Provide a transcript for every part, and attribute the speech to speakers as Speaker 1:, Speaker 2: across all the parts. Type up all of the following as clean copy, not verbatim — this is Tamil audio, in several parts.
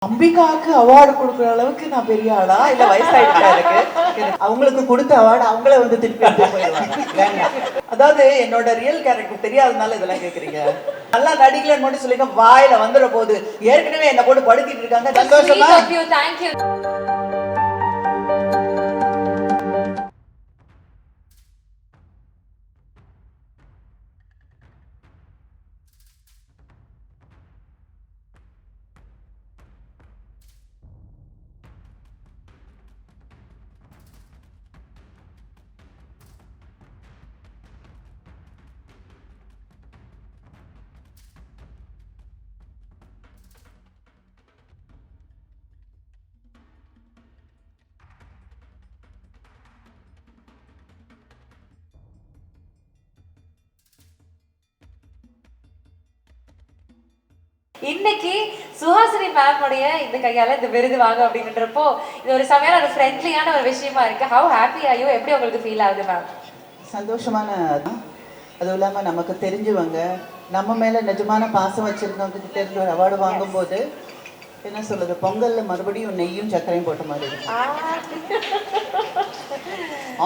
Speaker 1: அம்பிகாவுக்கு அவார்டு கொடுக்குற அளவுக்கு நான் பெரிய ஆளா இல்ல வயசாயிட்டா எனக்கு
Speaker 2: அவங்களுக்கு கொடுத்த அவார்டு அவங்கள வந்து திருப்பி எடுத்து போயிடுவாங்க.
Speaker 1: அதாவது என்னோட ரியல் கேரக்டர் தெரியாதனால இதெல்லாம் கேக்குறீங்க. நல்லா நடிக்கலன்னு மட்டும் சொல்லிங்க, வாயில வந்துட போகுது. ஏற்கனவே என்ன போட்டு படுத்திட்டு இருக்காங்க. சந்தோஷமா?
Speaker 3: Thank you. இன்னைக்கு சுஹாசினி மேம் உடைய இந்த கையால இந்த விருது வாங்க அப்படின்றப்போ இது ஒரு செமையான ஒரு ஃப்ரெண்ட்லியான ஒரு விஷயமா இருக்கு. How happy are you? எப்படி உங்களுக்கு ஃபீல் ஆகுது மேம்?
Speaker 2: சந்தோஷமான, அதுவும் இல்லாமல் நமக்கு தெரிஞ்சவங்க நம்ம மேலே நிஜமான பாசம் வச்சிருந்தவங்க தெரிஞ்ச ஒரு அவார்டு வாங்கும்போது என்ன சொல்றது, பொங்கல்ல மறுபடியும் நெய்யும் சர்க்கரையும் போட்ட மாதிரி இருக்கு.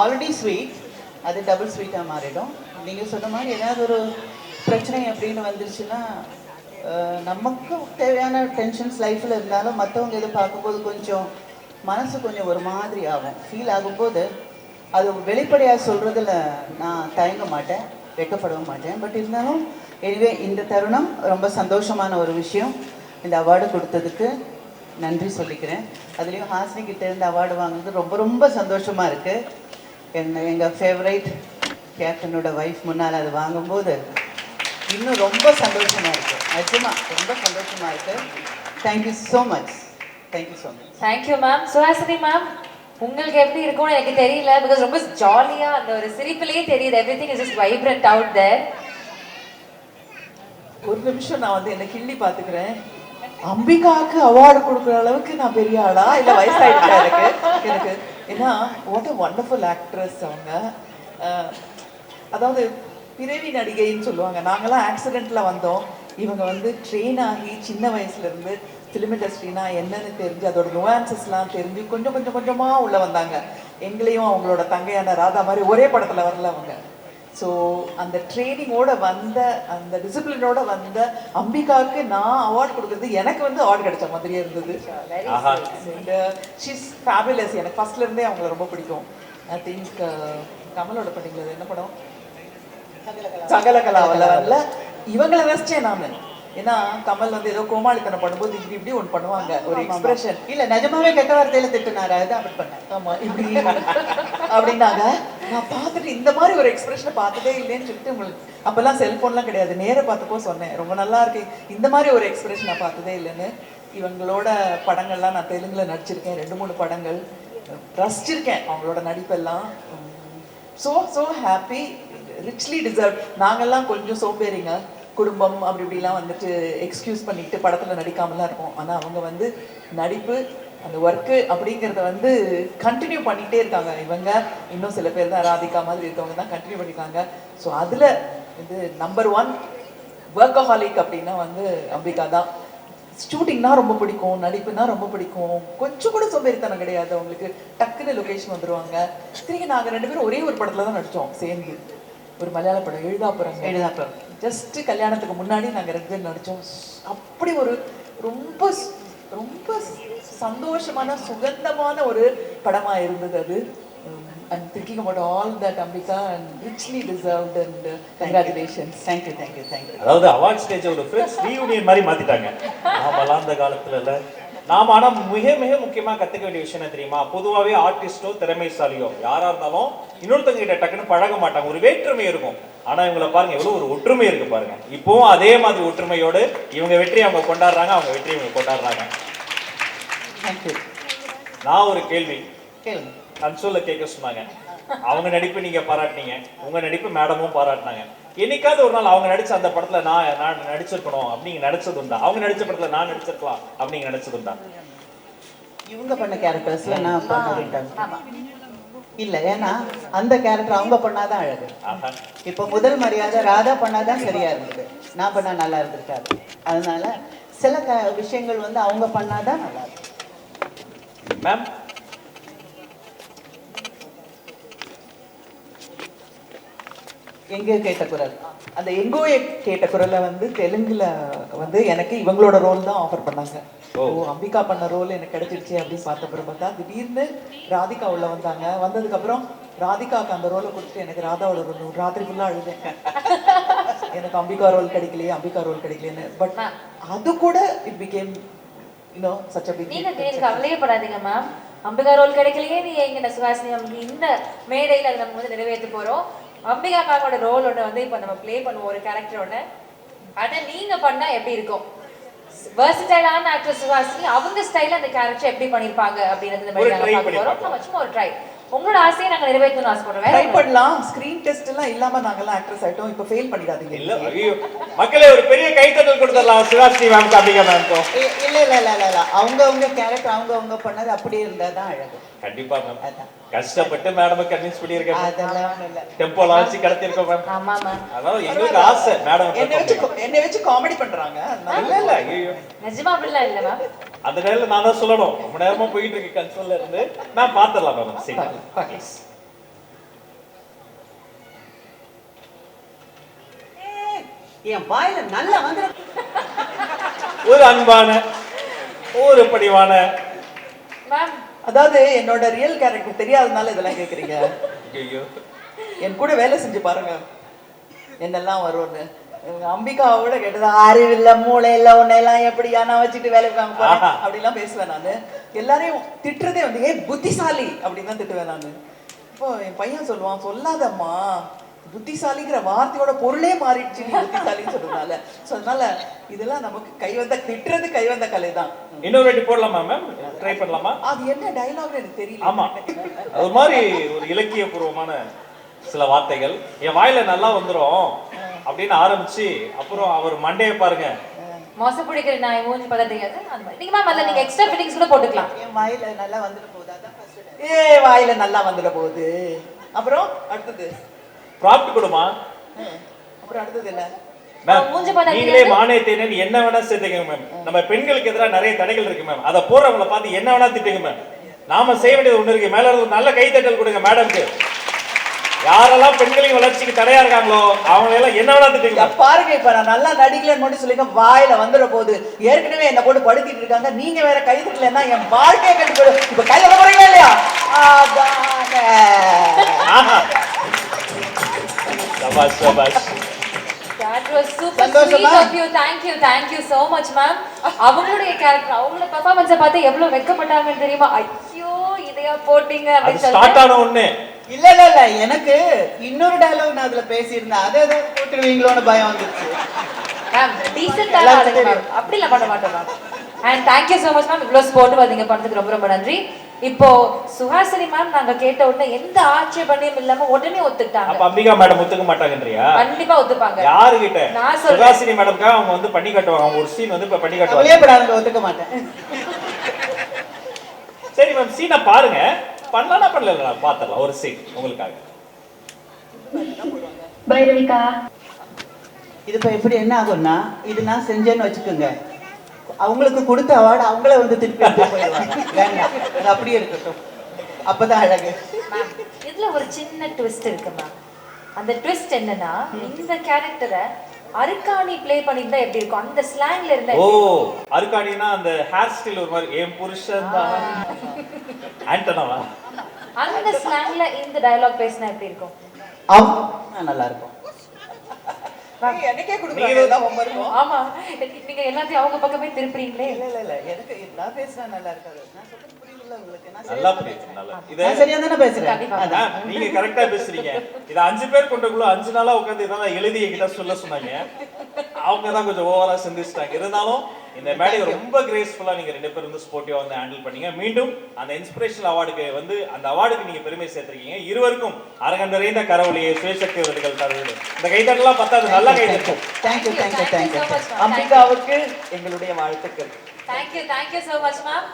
Speaker 2: ஆல்ரெடி ஸ்வீட் அது டபுள் ஸ்வீட்டாக மாறிடும். நீங்கள் சொன்ன மாதிரி ஏதாவது ஒரு பிரச்சனை அப்படின்னு வந்துருச்சுன்னா நமக்கு தேவையான டென்ஷன்ஸ் லைஃப்பில் இருந்தாலும் மற்றவங்க எது பார்க்கும்போது கொஞ்சம் மனசு கொஞ்சம் ஒரு மாதிரி ஆகும். ஃபீல் ஆகும்போது அது வெளிப்படையாக சொல்கிறதுல நான் தயங்க மாட்டேன், வெட்கப்படவும் மாட்டேன். பட் இருந்தாலும் எனிவே இந்த தருணம் ரொம்ப சந்தோஷமான ஒரு விஷயம். இந்த அவார்டு கொடுத்ததுக்கு நன்றி சொல்லிக்கிறேன். அதுலேயும் ஹாசினிக்கிட்ட இருந்து அவார்டு வாங்குறது ரொம்ப ரொம்ப சந்தோஷமாக இருக்குது. எங்கள் ஃபேவரைட் கேப்டனோட ஒய்ஃப் முன்னால் அது வாங்கும்போது இன்னும் ரொம்ப சந்தோஷமாக இருக்குது. நிஜமாக ரொம்ப சந்தோஷமாக இருக்குது. Thank you so much. Thank you so much.
Speaker 3: Thank you ma'am. Suhasini ma'am, உங்களுக்கு எப்படி இருக்கும்னு எனக்கு தெரியல. பிகாஸ் ரொம்ப ஜாலியா அந்த ஒரு சிரிப்பிலேயே தெரியுது. Everything is just vibrant out there.
Speaker 1: ஒரு நிமிஷம் நான் வந்து என்ன கிள்ளி பாத்துக்கிறேன். அம்பிகாவுக்கு அவார்டு கொடுக்குற அளவுக்கு நான் பெரிய ஆளா இல்ல வயசாயிட்டா எனக்கு ஏன்னா வாட் அ வண்டர்ஃபுல் ஆக்ட்ரஸ் அவங்க. அதாவது பிறவி நடிகைன்னு சொல்லுவாங்க. நாங்களாம் ஆக்சிடென்ட்ல வந்தோம். இவங்க வந்து ட்ரெயின் ஆகி சின்ன வயசுல இருந்து ஃபிலிம் இண்டஸ்ட்ரினா என்னன்னு தெரிஞ்சு அதோட நுவான்சஸ்லாம் தெரிஞ்சு கொஞ்சம் கொஞ்சம் கொஞ்சமா உள்ள வந்தாங்க. எங்களையும் அவங்களோட தங்கையான ராதா மாதிரி ஒரே படத்துல வரல அவங்க. ஸோ அந்த ட்ரைனிங்கோட வந்த அந்த டிசிப்ளினோட வந்த அம்பிகாவுக்கு நான் அவார்டு கொடுக்குறது எனக்கு வந்து அவார்டு கிடைச்ச மாதிரியே இருந்தது. She's fabulous. எனக்கு ஃபர்ஸ்ட்ல இருந்தே அவங்கள ரொம்ப பிடிக்கும். ஐ திங்க் கமலோட படிக்கிறது என்ன படம், சகலகலாவில் இவங்களை ரசிச்சேன் நான். ஏன்னா கமல் வந்து ஏதோ கோமாளித்தனம் பண்ணும்போது இப்படி இப்படி ஒன்று பண்ணுவாங்க, ஒரு எக்ஸ்பிரஷன்.
Speaker 2: இல்லை நிஜமாவே கெட்ட வார்த்தையில திட்டுனாரு, அதுதான் அப்படி பண்ணேன்.
Speaker 1: ஆமா இப்படி அப்படின்னாங்க. நான் பார்த்துட்டு இந்த மாதிரி ஒரு எக்ஸ்பிரஷனை பார்த்ததே இல்லைன்னு சொல்லிட்டு உங்களுக்கு அப்பெல்லாம் செல்போன்லாம் கிடையாது, நேர பார்த்தப்போ சொன்னேன் ரொம்ப நல்லா இருக்கு, இந்த மாதிரி ஒரு எக்ஸ்பிரஷன் நான் பார்த்ததே இல்லைன்னு. இவங்களோட படங்கள்லாம் நான் தெலுங்குல நடிச்சிருக்கேன், 2-3 படங்கள் ரசிச்சிருக்கேன் அவங்களோட நடிப்பெல்லாம். So so happy, richly deserve. நாங்கள்லாம் கொஞ்சம் சோம்பேறிங்க, குடும்பம் அப்படி இப்படிலாம் வந்துட்டு எக்ஸ்கியூஸ் பண்ணிட்டு படத்தில் நடிக்காமலாம் இருப்போம். ஆனால் அவங்க வந்து நடிப்பு அந்த ஒர்க்கு அப்படிங்கிறத வந்து கண்டினியூ பண்ணிகிட்டே இருக்காங்க. இவங்க இன்னும் சில பேர் தான் ராதிகா மாதிரி இருக்கவங்க தான் கண்டினியூ பண்ணியிருக்காங்க. ஸோ அதில் இது நம்பர் 1 ஒர்க்கஹாலிக் அப்படின்னா வந்து அம்பிகா தான். ஷூட்டிங்னா ரொம்ப பிடிக்கும், நடிப்புனா ரொம்ப பிடிக்கும், கொஞ்சம் கூட சோம்பேறித்தனம் கிடையாது அவங்களுக்கு. டக்குன்னு லொகேஷன் வந்துடுவாங்க. திரும்பி நாங்கள் 2 பேரும் ஒரே ஒரு படத்தில் தான் நடித்தோம் சேர்ந்து, ஒரு மலையாள படம் எழுதாப்புறம். ஜஸ்ட் கல்யாணத்துக்கு முன்னாடி நாங்கள் 2 பேரும் நடித்தோம். அப்படி ஒரு ரொம்ப ரொம்ப சந்தோஷமான சுகந்தமான ஒரு படமாக இருந்தது அது. I'm thinking about all that, Ambika, and richly deserved, and congratulations.
Speaker 2: Thank you.
Speaker 4: அதாவது அவார்ட் ஸ்டேஜ் ஒரு ஃப்ரெண்ட்ஸ் ரீயூனியன் மாதிரி மாத்திட்டாங்க. நாமெல்லாம் அந்த காலத்துல இல்ல. நாம ஆனா மிக மிக முக்கியமா கத்துக்க வேண்டிய விஷயம் என்ன தெரியுமா? பொதுவாகவே ஆர்டிஸ்டோ திறமைசாலியோ யாரா இருந்தாலும் இன்னொருத்தங்க கிட்ட டக்குன்னு பழக மாட்டாங்க, ஒரு வேற்றுமை இருக்கும். ஆனா இவங்களை பாருங்க எவ்வளவு ஒரு ஒற்றுமை இருக்கு பாருங்க. இப்பவும் அதே மாதிரி ஒற்றுமையோடு இவங்க வெற்றி அவங்க கொண்டாடுறாங்க, அவங்க வெற்றி இவங்க கொண்டாடுறாங்க. நான் ஒரு கேள்வி கன்சோல்ல கேட்க சொன்னாங்க. அவங்க நடிப்பு நீங்க பாராட்டினீங்க, உங்க நடிப்பு மேடமும் பாராட்டினாங்க. என்னைக்காவது ஒரு நாள் அவங்க நடிச்ச அந்த படத்துல நான் நடிச்சிருக்கணும் அப்படிங்க நடிச்சது உண்டா? அவங்க நடிச்ச படத்துல நான் நடிச்சிருக்கலாம் அப்படிங்க நடிச்சது உண்டா?
Speaker 2: இவங்க பண்ண கேரக்டர்ஸ்ல நான் பண்ண இல்ல, ஏன்னா அந்த கேரக்டர் அவங்க பண்ணாதான் அழகு. இப்போ முதல் மரியாதை ராதா பண்ணாதான் சரியா இருந்தது, நான் பண்ணா நல்லா இருந்திருக்காது. அதனால சில விஷயங்கள் வந்து அவங்க பண்ணாதான் நல்லா இருக்கும்.
Speaker 4: மேம்
Speaker 2: எங்கே கேட்ட குரல்.
Speaker 1: அந்த எங்கோ கேட்ட குரலை வந்து தெலுங்குல வந்து எனக்கு இவங்களோட ரோல் தான் ஆஃபர் பண்ணாங்க.
Speaker 4: ஓ.
Speaker 1: ஓ அம்பிகா பண்ண ரோல் எனக்கு கிடைச்சிருச்சு அப்படின்னு பார்த்த பிறகு பார்த்தா திடீர்னு ராதிகா உள்ள வந்தாங்க. வந்ததுக்கு அப்புறம் ராதிகாவுக்கு அந்த ரோலை கொடுத்துட்டு எனக்கு ராதாவோட ரோல் ராத்திரி ஃபுல்லா அழுதேன். எனக்கு அம்பிகா ரோல் கிடைக்கலையே, அம்பிகா ரோல் கிடைக்கலையேன்னு. பட் அது கூட it became such a big.
Speaker 3: நீங்க கவலையே படாதீங்க மேம். அம்பிகா ரோல் கிடைக்கலையே, நீ எங்க சுஹாசினி நமக்கு இந்த மேடையில அதை நம்ம வந்து நிறைவேற்ற போறோம். அம்பிகா மேமோட ரோல் ஒன்று வந்து இப்போ நம்ம ப்ளே பண்ணுவோம் ஒரு கேரக்டரோட. அதை நீங்க பண்ணா எப்படி இருக்கும்? வெர்சடைலான ஆக்ட்ரஸ் சுஹாசினி அவங்க ஸ்டைல்ல அந்த கேரக்டர் எப்படி பண்ணிருப்பாங்க அப்படின்றது இந்த மாதிரி நாங்க பார்க்க போறோம். நம்ம சும்மா ஒரு ட்ரை. உங்களோட ஆசையை நாங்க நிறைவேற்றணும்னு ஆசைப்படுறோம்.
Speaker 1: ட்ரை பண்ணலாம். ஸ்கிரீன் டெஸ்ட் எல்லாம் இல்லாம நாங்கெல்லாம் ஆக்ட்ரஸ் ஆயிட்டோம். இப்போ ஃபெயில் பண்ணிடாதீங்க.
Speaker 4: இல்ல ஐயோ மக்களே ஒரு பெரிய கைத்தட்டல் கொடுத்துடலாம் சுஹாசினி மேம்க்கு அம்பிகா மேம்க்கும்.
Speaker 2: இல்ல இல்ல இல்ல இல்ல அவங்க கேரக்டர் அவங்க பண்ணது அப்படியே இருந்தாதான் அழகு.
Speaker 4: கண்டிப்பா மேம். கஷ்டப்பட்டு மேடம் கன்வின்ஸ் பண்ணியிருக்கேன்.
Speaker 2: அதெல்லாம் இல்ல.
Speaker 4: டெம்போல வச்சு கடத்திருக்கோம் மேம்.
Speaker 3: ஆமா மேம்.
Speaker 4: அதாவது எங்களுக்கு ஆசை மேடம்
Speaker 1: என்னை வச்சு காமெடி பண்றாங்க.
Speaker 4: இல்ல இல்ல ஐயோ
Speaker 3: நிஜமா அப்படிலாம் இல்ல மேம்.
Speaker 4: அந்த நேரத்துல நான் தான் சொல்லணும். ரொம்ப நேரமா போயிட்டு இருக்கு கன்சோல்ல இருந்து. மேம் பாத்துடலாம் மேம். சரி ப்ளீஸ்.
Speaker 2: என் வாயில நல்லா வந்து
Speaker 4: ஒரு அன்பான ஒரு படிவான
Speaker 3: மேம்
Speaker 1: அதாவது என்னோட ரியல் கேரக்டர் தெரியாதனால இதெல்லாம் கேக்குறீங்க.
Speaker 4: ஐயோ
Speaker 1: என் கூட வேலை செஞ்சு பாருங்க என்னெல்லாம் வரும்னு. அம்பிகாவோட கேட்டது அறிவில்ல மூளை இல்ல உன்னையெல்லாம் எப்படியா நான் வச்சுட்டு வேலைக்கு வாங்க போறேன் அப்படிலாம் பேசுவேன் நானு. எல்லாரையும் திட்டுறதே வந்து புத்திசாலி அப்படின்னு தான் திட்டுவேன் நானு. இப்போ என் பையன் சொல்லுவான், சொல்லாதம்மா புத்திசாலிங்கிற வார்த்தையோட பொருளே மாறிடுச்சு நீ புத்திசாலின்னு சொல்றதுனால. ஸோ அதனால இதெல்லாம் நமக்கு திட்டுறது கைவந்த கலை தான்.
Speaker 4: இன்னொரு வாட்டி போடலாமா மேம்? ட்ரை பண்ணலாமா?
Speaker 1: அது என்ன டயலாக்னு எனக்கு தெரியல.
Speaker 4: ஆமா அது மாதிரி ஒரு இலக்கியபூர்வமான சில வார்த்தைகள் என் வாயில நல்லா வந்துரும் அப்படின்னு ஆரம்பிச்சு அப்புறம் அவர் மண்டையை பாருங்க
Speaker 3: மோச பிடிக்கிற நான் மூஞ்சி பார்த்தா தெரியாது அந்த மாதிரி. நீங்க மேம் அதில் நீங்க எக்ஸ்ட்ரா ஃபிட்டிங்ஸ் கூட போட்டுக்கலாம்.
Speaker 2: என் வாயில நல்லா வந்துட்டு போகுது. அதான் ஃபர்ஸ்ட்
Speaker 1: வாயில நல்லா வந்துட போகுது. அப்புறம் அடுத்தது
Speaker 4: ப்ராப்ட் கொடுமா.
Speaker 1: அப்புறம் அடுத்தது என்ன
Speaker 4: மேம்
Speaker 3: மூஞ்சி பார்த்தா
Speaker 4: நீங்களே மானே தேனேன்னு என்ன வேணா சேர்த்துக்கங்க மேம். நம்ம பெண்களுக்கு எதிராக நிறைய தடைகள் இருக்கு மேம். அதை போறவங்களை பார்த்து என்ன வேணா திட்டுங்க மேம். நாம செய்ய வேண்டியது ஒண்ணு இருக்கு. மேல இருந்து நல்ல கைத்தட்டல் கொடுங்க மேடம்க்கு. யாரெல்லாம் பெண்களின் வளர்ச்சிக்கு தடையா இருக்காங்களோ அவங்க எல்லாம் என்ன வேணா திட்டுங்க.
Speaker 1: பாருங்க இப்ப நான் நல்லா நடிக்கலன்னு மட்டும் சொல்லிக்க வாயில வந்துட போகுது. ஏற்கனவே என்ன போட்டு படுத்திட்டு இருக்காங்க. நீங்க வேற கை தட்டலன்னா என் வாழ்க்கையை கட்டி போயிடும். இப்ப கையில போறீங்களா இல்லையா?
Speaker 4: சபாஷ் சபாஷ்.
Speaker 3: That was super sweet of you. Thank you so much ma'am. அவங்களுடைய கேரக்டர் அவங்களோட பெர்ஃபார்மன்ஸை பார்த்து எவ்வளவு வெட்கப்பட்டாங்கன்னு தெரியுமா? ஐயோ இதையா போட்டீங்க
Speaker 4: அது ஸ்டார்ட் ஆன ஒண்ணு.
Speaker 2: இல்ல இல்ல இல்ல எனக்கு இன்னொரு டயலாக் நான் அதுல பேசியிருந்தேன். அதை ஏதாவது போட்டுருவீங்களோன்னு பயம் வந்துருச்சு.
Speaker 3: மேம் டீசென்ட்டான ஆளுங்க மேம். அப்படிலாம் பண்ண மாட்டோம் ma'am. And thank you so much ma'am. இவ்வளோ ஸ்போர்ட் வந்தீங்க பண்ணதுக்கு ரொம்ப ரொம்ப நன்றி. இப்போ சுஹாசினி மேம் நாங்க கேட்ட உடனே எந்த ஆட்சேபனையும் இல்லாம உடனே ஒத்துக்கிட்டாங்க.
Speaker 4: அப்ப அம்பிகா மேடம் ஒத்துக்க மாட்டாங்கன்றியா?
Speaker 3: கண்டிப்பா ஒத்துப்பாங்க.
Speaker 4: யாரு கிட்ட?
Speaker 3: நான் சொல்றேன்.
Speaker 4: சுஹாசினி மேடம்க்கு அவங்க வந்து பண்ணி காட்டுவாங்க. அவங்க ஒரு சீன் வந்து இப்ப பண்ணி காட்டுவாங்க.
Speaker 2: அவளே படாத ஒத்துக்க மாட்டேன்.
Speaker 4: சரி மேம் சீனை பாருங்க. பண்ணலாம் பண்ணல பாத்துடலாம் ஒரு சீன் உங்களுக்காக.
Speaker 5: பைரவிகா
Speaker 2: இது இப்ப எப்படி என்ன ஆகும்னா இது நான் செஞ்சேன்னு வச்சுக்கோங்க. அவங்களுக்கு கொடுத்த அவார்டு அவங்கள வந்து திருப்பி எடுத்து போயிடுவாங்க. வேண்டாம் அது அப்படியே இருக்கட்டும். அப்பதான் அழகு.
Speaker 3: மேம் இதுல ஒரு சின்ன ட்விஸ்ட் இருக்கு மேம். அந்த ட்விஸ்ட் என்னன்னா இந்த கேரக்டரை அருக்காணி ப்ளே பண்ணிருந்தா எப்படி இருக்கும்? அந்த ஸ்லாங்ல இருந்தா
Speaker 4: ஓ அருக்காணினா அந்த ஹேர் ஸ்டைல் ஒரு மாதிரி என் புருஷன் தான் ஆண்டனவா
Speaker 3: அந்த ஸ்லாங்ல இந்த டயலாக் பேசினா எப்படி இருக்கும்?
Speaker 2: நல்லா இருக்கும்.
Speaker 1: எனக்கே கொடுக்குறாங்க.
Speaker 3: ஆமா நீங்க எல்லாத்தையும் அவங்க பக்கமே திருப்புறீங்களே.
Speaker 2: இல்ல இல்ல இல்ல எனக்கு நான் பேசினா நல்லா இருக்காது. நான் சொல்றது புரியுதுல்ல உங்களுக்கு?
Speaker 4: நல்லா புரியுது. நல்லா இத
Speaker 2: சரியா தானே பேசுறேன்.
Speaker 4: மேம் நீங்க கரெக்ட்டா பேசுறீங்க. இத 5 பேர் கொண்டக்குள்ள 5 நாளா உட்கார்ந்து இதெல்லாம் எழுதி என்கிட்ட சொல்ல சொன்னாங்க. அவங்க தான் கொஞ்சம் ஓவரா சிந்திச்சிட்டாங்க. இருந்தாலும் இந்த மேடை ரொம்ப கிரேஸ்ஃபுல்லா நீங்க 2 பேரும் வந்து ஸ்போர்ட்டிவா வந்து ஹேண்டில் பண்ணீங்க. மீண்டும் அந்த இன்ஸ்பிரேஷனல் அவார்டுக்கு வந்து அந்த அவார்டுக்கு நீங்க பெருமை சேர்த்திருக்கீங்க. இருவருக்கும் அரங்கம் நிறைந்த கரவொலியை சுயசக்தி விருதுகள் தருவது. இந்த கைதட்டலாம் பத்தாது. நல்லா கைதட்டும்.
Speaker 2: Thank you thank you thank you.
Speaker 1: அம்பிகாவுக்கு எங்களுடைய வாழ்த்துக்கள்.
Speaker 3: Thank you so much ma'am.